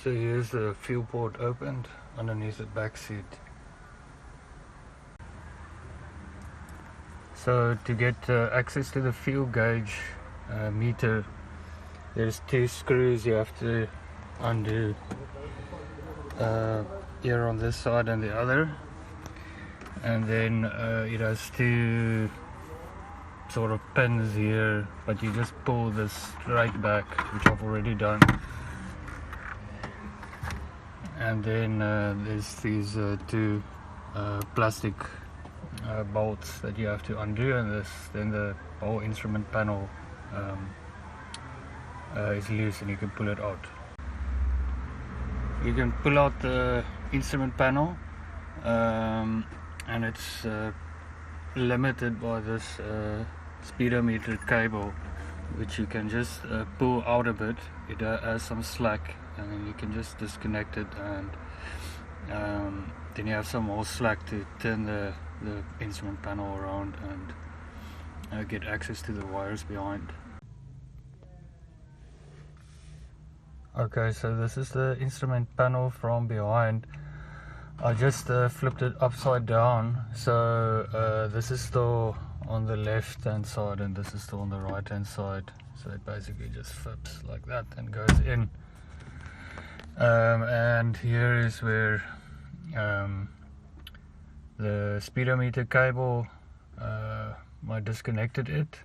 So here's the fuel port opened underneath the back seat. So to get access to the fuel gauge meter, there's two screws you have to undo, here on this side and the other, and then it has two sort of pins here, but you just pull this straight back, which I've already done. And then there's these two plastic bolts that you have to undo, and then the whole instrument panel is loose and you can pull it out. You can pull out the instrument panel, and it's limited by this speedometer cable, which you can just pull out a bit. It has some slack, and then you can just disconnect it, and then you have some more slack to turn the instrument panel around and get access to the wires behind. Okay, so this is the instrument panel from behind. I just flipped it upside down, so this is still on the left hand side and this is still on the right hand side, so it basically just flips like that and goes in. And here is where the speedometer cable, I disconnected it,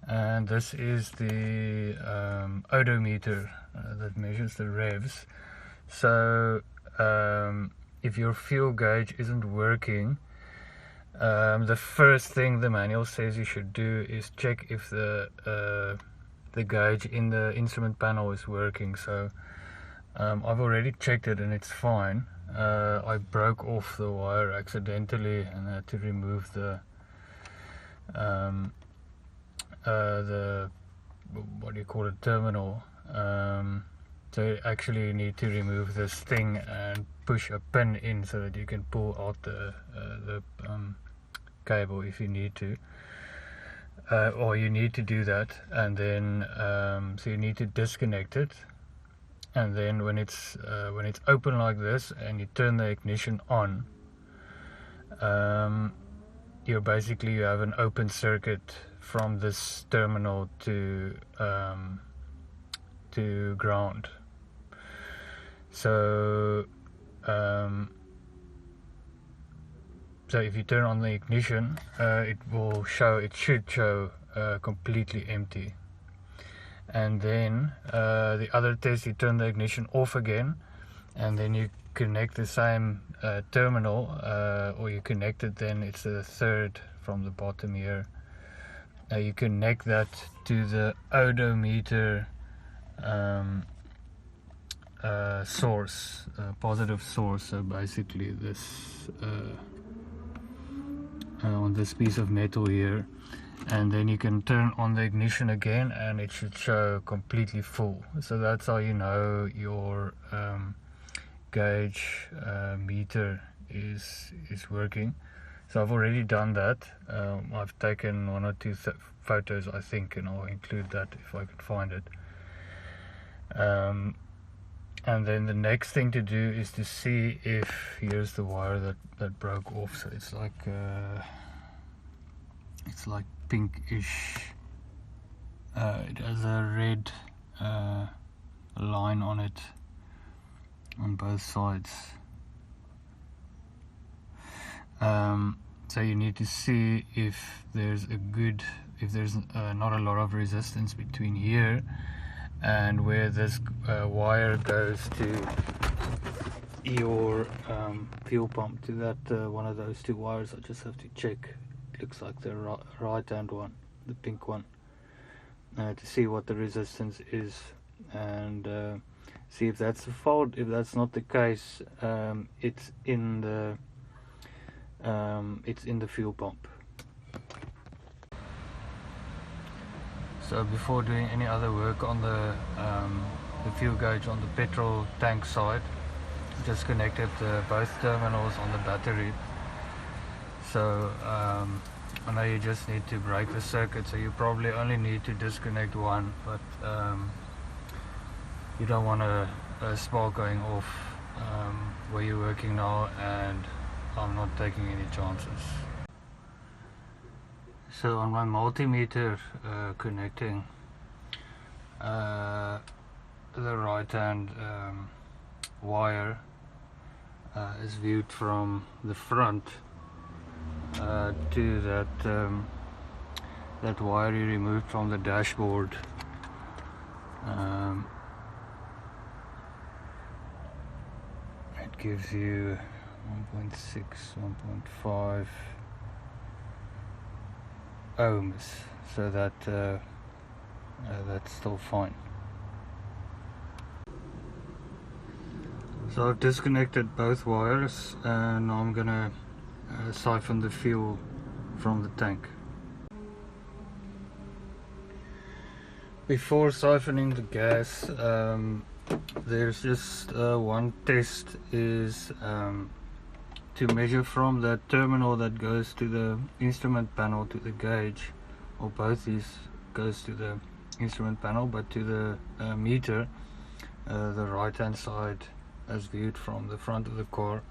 and this is the odometer that measures the revs. So if your fuel gauge isn't working, the first thing the manual says you should do is check if the gauge in the instrument panel is working. So I've already checked it and it's fine. I broke off the wire accidentally and had to remove the what do you call it, terminal. So you actually need to remove this thing and push a pin in so that you can pull out the cable if you need to, or you need to do that. And then so you need to disconnect it, and then when it's open like this and you turn the ignition on, you have an open circuit from this terminal to ground. So so if you turn on the ignition, it should show completely empty. And then the other test, you turn the ignition off again, and then you connect the same terminal, or you connect it, then it's the third from the bottom here. You connect that to the odometer source, positive source. So basically this on this piece of metal here, and then you can turn on the ignition again and it should show completely full. So that's how you know your gauge meter is working. So I've already done that. I've taken one or two photos, I think, and I'll include that if I can find it. And then the next thing to do is to see if, here's the wire that broke off. So it's like pinkish. It has a red line on it on both sides. So you need to see if there's not a lot of resistance between here and where this wire goes to your fuel pump, to that one of those two wires. I just have to check. It looks like the right hand one, the pink one, to see what the resistance is, and see if that's the fault. If that's not the case, it's in the fuel pump. So before doing any other work on the fuel gauge on the petrol tank side, just connected both terminals on the battery. So I know you just need to break the circuit, so you probably only need to disconnect one, but you don't want to a spark going off where you're working now, and I'm not taking any chances. So on my multimeter connecting the right hand wire is viewed from the front to that wire you removed from the dashboard. It gives you 1.6, 1.5 ohms, so that's still fine. So I've disconnected both wires, and I'm gonna siphon the fuel from the tank. Before siphoning the gas, there's just one test is to measure from that terminal that goes to the instrument panel to the gauge, or both these goes to the instrument panel, but to the meter, the right hand side as viewed from the front of the car,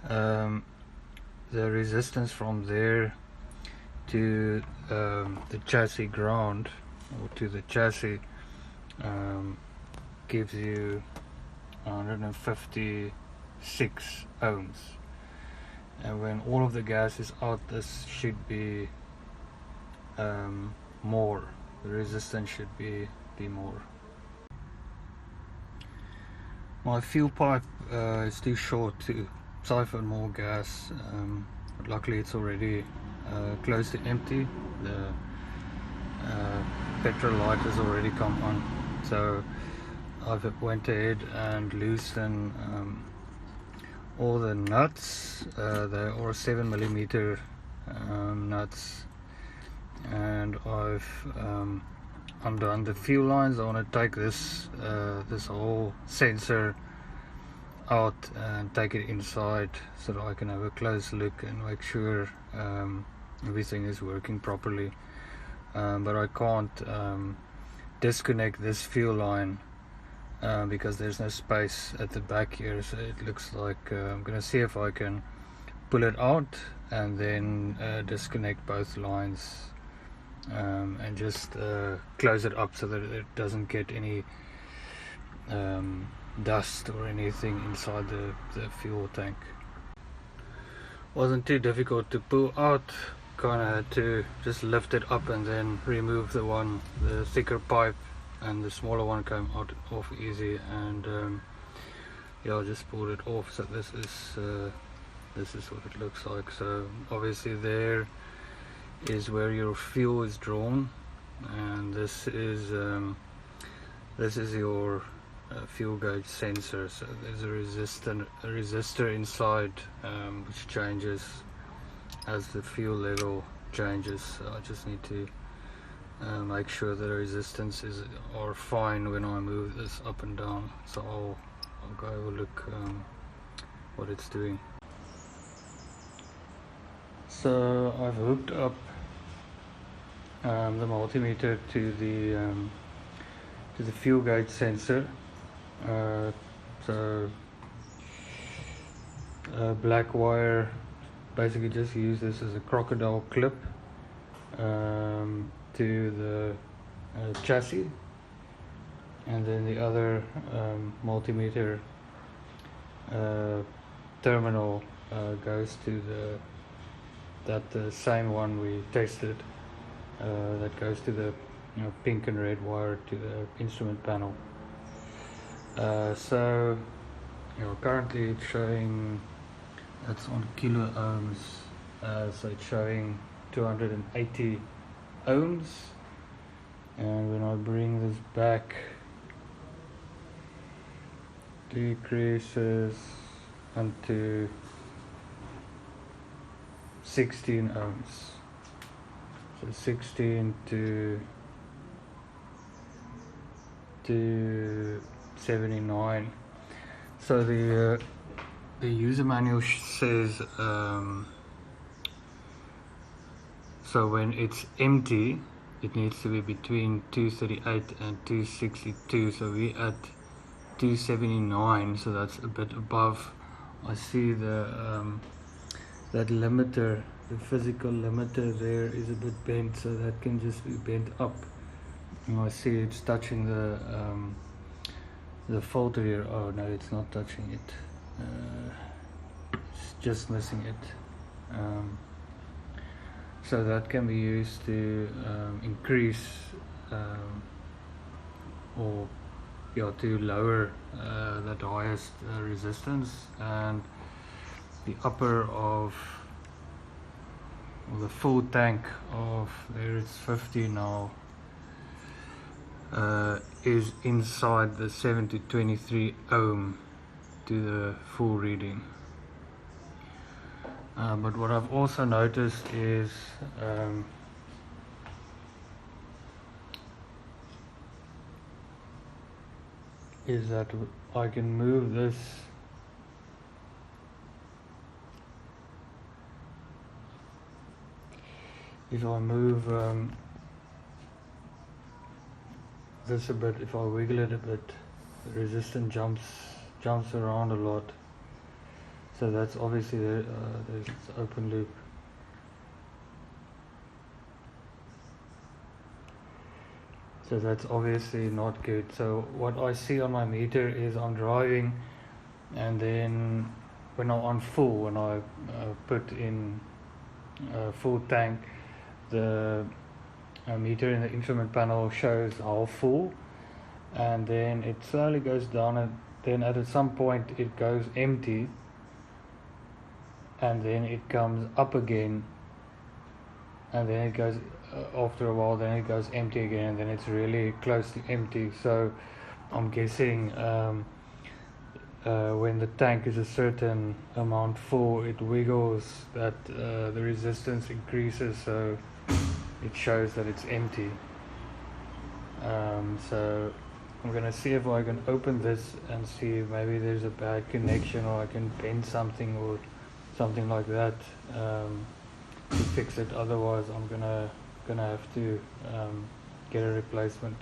the resistance from there to the chassis ground, or to the chassis, gives you 156 ohms, and when all of the gas is out, this should be more. The resistance should be more. My fuel pipe is too short to siphon more gas, but luckily it's already close to empty. The petrol light has already come on, so I've went ahead and loosened all the nuts. They are 7mm nuts, and I've undone the fuel lines. I want to take this whole sensor out and take it inside so that I can have a close look and make sure everything is working properly. But I can't disconnect this fuel line because there's no space at the back here, so it looks like I'm gonna see if I can pull it out and then disconnect both lines, and just close it up so that it doesn't get any dust or anything inside the fuel tank. Wasn't too difficult to pull out, kinda had to just lift it up and then remove the thicker pipe, and the smaller one came off easy, and yeah, I just pulled it off. So this is what it looks like. So obviously there is where your fuel is drawn, and this is your fuel gauge sensor. So there's a resistor inside, which changes as the fuel level changes. So I just need to make sure the resistances are fine when I move this up and down. So I'll go have a look what it's doing. So I've hooked up the multimeter to the fuel gauge sensor. So black wire, basically just use this as a crocodile clip to the chassis, and then the other multimeter terminal goes to the same one we tested, that goes to the pink and red wire to the instrument panel. So currently it's showing, that's on kilo ohms, so it's showing 280 ohms, and when I bring this back, decreases unto 16 ohms. So 16 to 79. So the user manual says so when it's empty it needs to be between 238 and 262, so we at T79, so that's a bit above. I see the that limiter, the physical limiter there is a bit bent, so that can just be bent up. And I see it's touching the filter here. Oh no, it's not touching it. It's just missing it. So that can be used to increase or to lower that highest resistance, and the upper of the full tank of, there it's 50 now, is inside the 7 to 23 ohm to the full reading. But what I've also noticed is that I can move this if I move this a bit, if I wiggle it a bit, the resistance jumps around a lot. So that's obviously there's open loop. So that's obviously not good. So what I see on my meter is I'm driving, and then when I'm on full, when I put in full tank, the meter in the instrument panel shows how full, and then it slowly goes down, and then at some point it goes empty, and then it comes up again, and then it goes after a while, then it goes empty again, and then it's really close to empty. So I'm guessing when the tank is a certain amount full, it wiggles, that the resistance increases, so it shows that it's empty. So I'm gonna see if I can open this and see if maybe there's a bad connection, or I can bend something or something like that to fix it. Otherwise I'm gonna have to get a replacement.